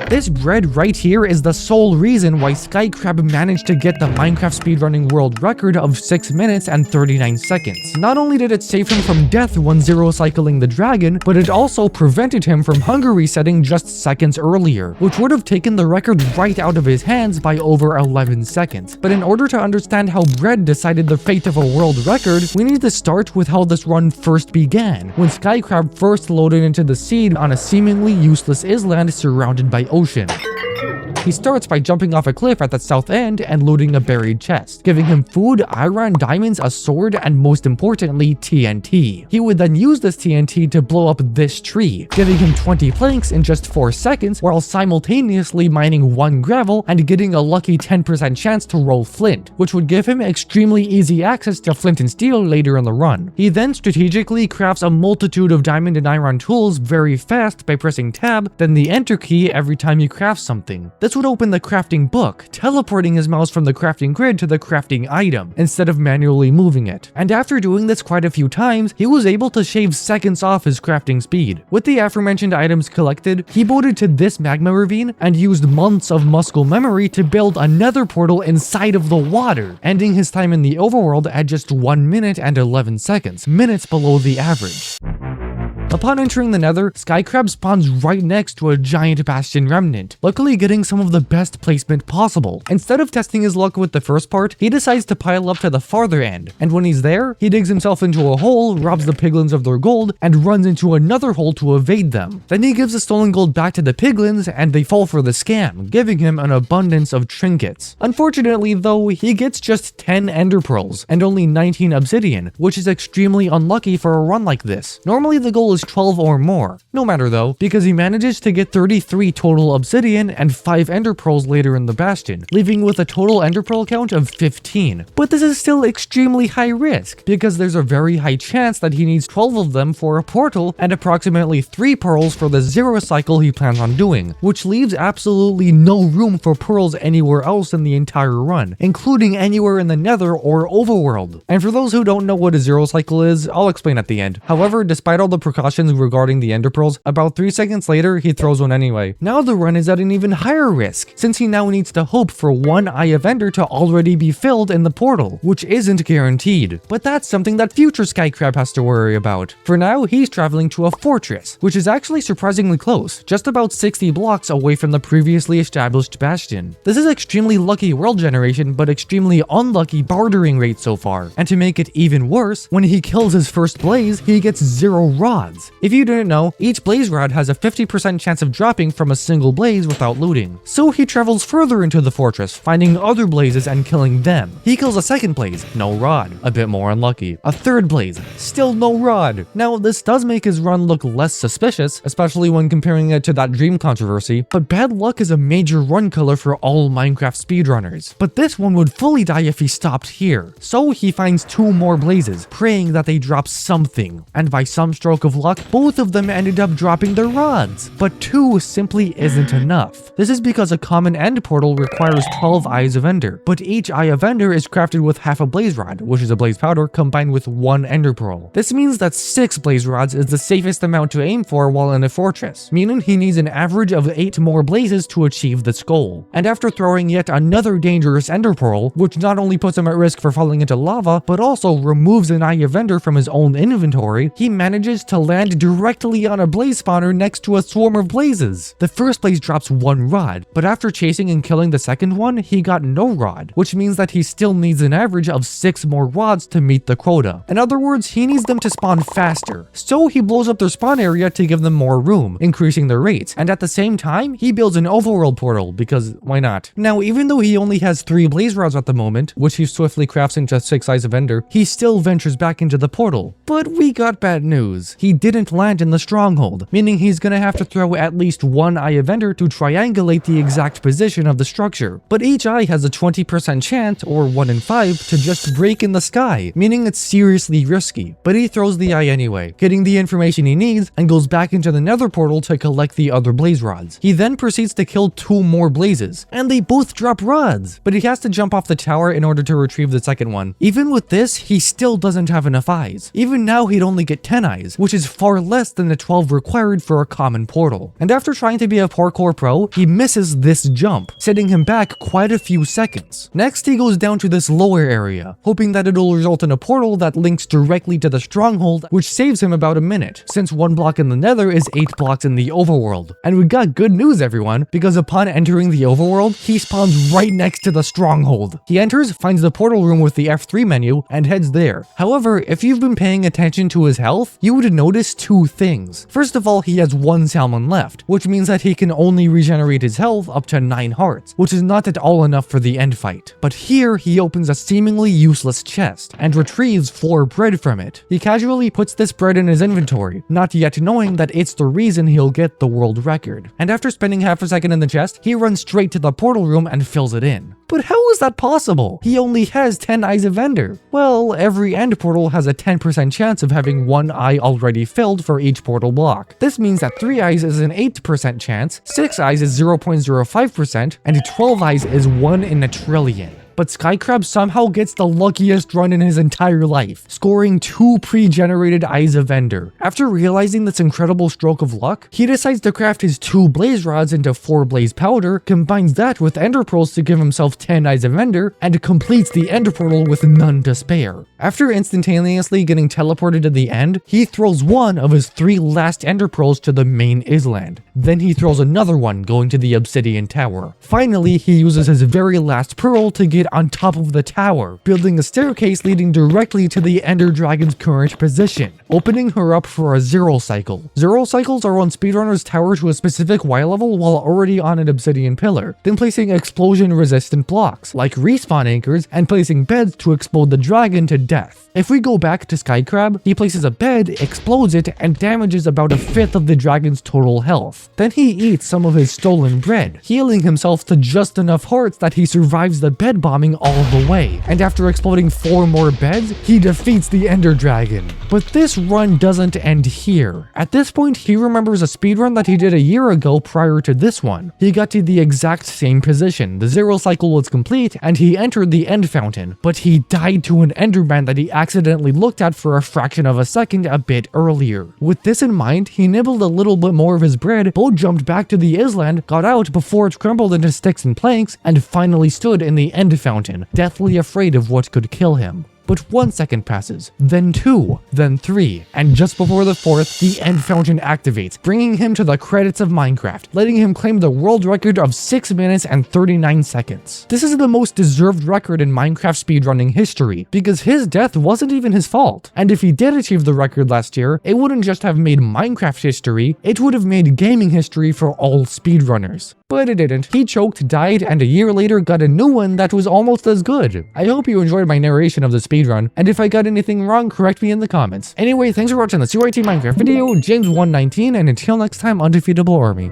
This bread right here is the sole reason why Skycrab managed to get the Minecraft speedrunning world record of 6 minutes and 39 seconds. Not only did it save him from death when zero cycling the dragon, but it also prevented him from hunger resetting just seconds earlier, which would have taken the record right out of his hands by over 11 seconds. But in order to understand how bread decided the fate of a world record, we need to start with how this run first began, when Skycrab first loaded into the seed on a seemingly useless island surrounded by ocean. He starts by jumping off a cliff at the south end and looting a buried chest, giving him food, iron, diamonds, a sword, and most importantly, TNT. He would then use this TNT to blow up this tree, giving him 20 planks in just 4 seconds while simultaneously mining 1 gravel and getting a lucky 10% chance to roll flint, which would give him extremely easy access to flint and steel later in the run. He then strategically crafts a multitude of diamond and iron tools very fast by pressing tab, then the enter key every time he crafts something. This would open the crafting book, teleporting his mouse from the crafting grid to the crafting item, instead of manually moving it. And after doing this quite a few times, he was able to shave seconds off his crafting speed. With the aforementioned items collected, he boated to this magma ravine and used months of muscle memory to build a nether portal inside of the water, ending his time in the overworld at just 1 minute and 11 seconds, minutes below the average. Upon entering the nether, Skycrab spawns right next to a giant bastion remnant, luckily getting some of the best placement possible. Instead of testing his luck with the first part, he decides to pile up to the farther end, and when he's there, he digs himself into a hole, robs the piglins of their gold, and runs into another hole to evade them. Then he gives the stolen gold back to the piglins, and they fall for the scam, giving him an abundance of trinkets. Unfortunately though, he gets just 10 ender pearls, and only 19 obsidian, which is extremely unlucky for a run like this. Normally the goal is 12 or more. No matter though, because he manages to get 33 total obsidian and 5 ender pearls later in the bastion, leaving with a total ender pearl count of 15. But this is still extremely high risk, because there's a very high chance that he needs 12 of them for a portal and approximately 3 pearls for the zero cycle he plans on doing, which leaves absolutely no room for pearls anywhere else in the entire run, including anywhere in the Nether or Overworld. And for those who don't know what a zero cycle is, I'll explain at the end. However, despite all the precautions regarding the ender pearls, about 3 seconds later he throws one anyway. Now the run is at an even higher risk, since he now needs to hope for 1 eye of ender to already be filled in the portal, which isn't guaranteed. But that's something that future Skycrab has to worry about. For now, he's traveling to a fortress, which is actually surprisingly close, just about 60 blocks away from the previously established bastion. This is extremely lucky world generation, but extremely unlucky bartering rate so far. And to make it even worse, when he kills his first blaze, he gets 0 rods. If you didn't know, each blaze rod has a 50% chance of dropping from a single blaze without looting. So he travels further into the fortress, finding other blazes and killing them. He kills a second blaze, no rod, a bit more unlucky. A third blaze, still no rod. Now this does make his run look less suspicious, especially when comparing it to that dream controversy, but bad luck is a major run killer for all Minecraft speedrunners. But this one would fully die if he stopped here. So he finds 2 more blazes, praying that they drop something, and by some stroke of luck, both of them ended up dropping their rods. But 2 simply isn't enough. This is because a common end portal requires 12 eyes of ender, but each eye of ender is crafted with half a blaze rod, which is a blaze powder combined with 1 ender pearl. This means that 6 blaze rods is the safest amount to aim for while in a fortress, meaning he needs an average of 8 more blazes to achieve this goal. And after throwing yet another dangerous ender pearl, which not only puts him at risk for falling into lava, but also removes an eye of ender from his own inventory, he manages to land directly on a blaze spawner next to a swarm of blazes. The first blaze drops 1 rod, but after chasing and killing the second one, he got no rod, which means that he still needs an average of 6 more rods to meet the quota. In other words, he needs them to spawn faster, so he blows up their spawn area to give them more room, increasing their rates, and at the same time, he builds an overworld portal, because why not? Now, even though he only has 3 blaze rods at the moment, which he swiftly crafts into 6 eyes of ender, he still ventures back into the portal. But we got bad news. He didn't land in the Stronghold, meaning he's gonna have to throw at least 1 eye of ender to triangulate the exact position of the structure. But each eye has a 20% chance, or 1 in 5, to just break in the sky, meaning it's seriously risky. But he throws the eye anyway, getting the information he needs, and goes back into the nether portal to collect the other blaze rods. He then proceeds to kill 2 more blazes, and they both drop rods, but he has to jump off the tower in order to retrieve the second one. Even with this, he still doesn't have enough eyes. Even now he'd only get 10 eyes, which is far less than the 12 required for a common portal. And after trying to be a parkour pro, he misses this jump, setting him back quite a few seconds. Next, he goes down to this lower area, hoping that it'll result in a portal that links directly to the Stronghold, which saves him about a minute, since 1 block in the Nether is 8 blocks in the Overworld. And we got good news, everyone, because upon entering the Overworld, he spawns right next to the Stronghold. He enters, finds the portal room with the F3 menu, and heads there. However, if you've been paying attention to his health, you would notice 2 things. First of all, he has 1 salmon left, which means that he can only regenerate his health up to 9 hearts, which is not at all enough for the end fight. But here, he opens a seemingly useless chest, and retrieves 4 bread from it. He casually puts this bread in his inventory, not yet knowing that it's the reason he'll get the world record. And after spending half a second in the chest, he runs straight to the portal room and fills it in. But how is that possible? He only has 10 eyes of Ender. Well, every end portal has a 10% chance of having 1 eye already filled for each portal block. This means that 3 eyes is an 8% chance, 6 eyes is 0.05%, and 12 eyes is 1 in a trillion. But Skycrab somehow gets the luckiest run in his entire life, scoring 2 pre-generated Eyes of Ender. After realizing this incredible stroke of luck, he decides to craft his 2 blaze rods into 4 blaze powder, combines that with ender pearls to give himself 10 Eyes of Ender, and completes the ender portal with none to spare. After instantaneously getting teleported to the end, he throws 1 of his 3 last ender pearls to the main island. Then he throws another one going to the obsidian tower. Finally, he uses his very last pearl to get on top of the tower, building a staircase leading directly to the Ender Dragon's current position, opening her up for a 0 cycle. 0 cycles are when speedrunners tower to a specific Y level while already on an obsidian pillar, then placing explosion-resistant blocks, like respawn anchors, and placing beds to explode the dragon to death. If we go back to Skycrab, he places a bed, explodes it, and damages about 1/5 of the dragon's total health. Then he eats some of his stolen bread, healing himself to just enough hearts that he survives the bed bombing all the way, and after exploding 4 more beds, he defeats the Ender Dragon. But this run doesn't end here. At this point, he remembers a speedrun that he did a year ago prior to this one. He got to the exact same position, the 0 cycle was complete, and he entered the end fountain, but he died to an Enderman that he accidentally looked at for a fraction of a second a bit earlier. With this in mind, he nibbled a little bit more of his bread, boat jumped back to the island, got out before it crumbled into sticks and planks, and finally stood in the end fountain, deathly afraid of what could kill him. But 1 second passes, then 2, then 3, and just before the 4th, the end fountain activates, bringing him to the credits of Minecraft, letting him claim the world record of 6 minutes and 39 seconds. This is the most deserved record in Minecraft speedrunning history, because his death wasn't even his fault. And if he did achieve the record last year, it wouldn't just have made Minecraft history, it would have made gaming history for all speedrunners. But it didn't. He choked, died, and a year later got a new one that was almost as good. I hope you enjoyed my narration of the speedrun, and if I got anything wrong, correct me in the comments. Anyway, thanks for watching the CYT Minecraft video, James119, and until next time, undefeatable army.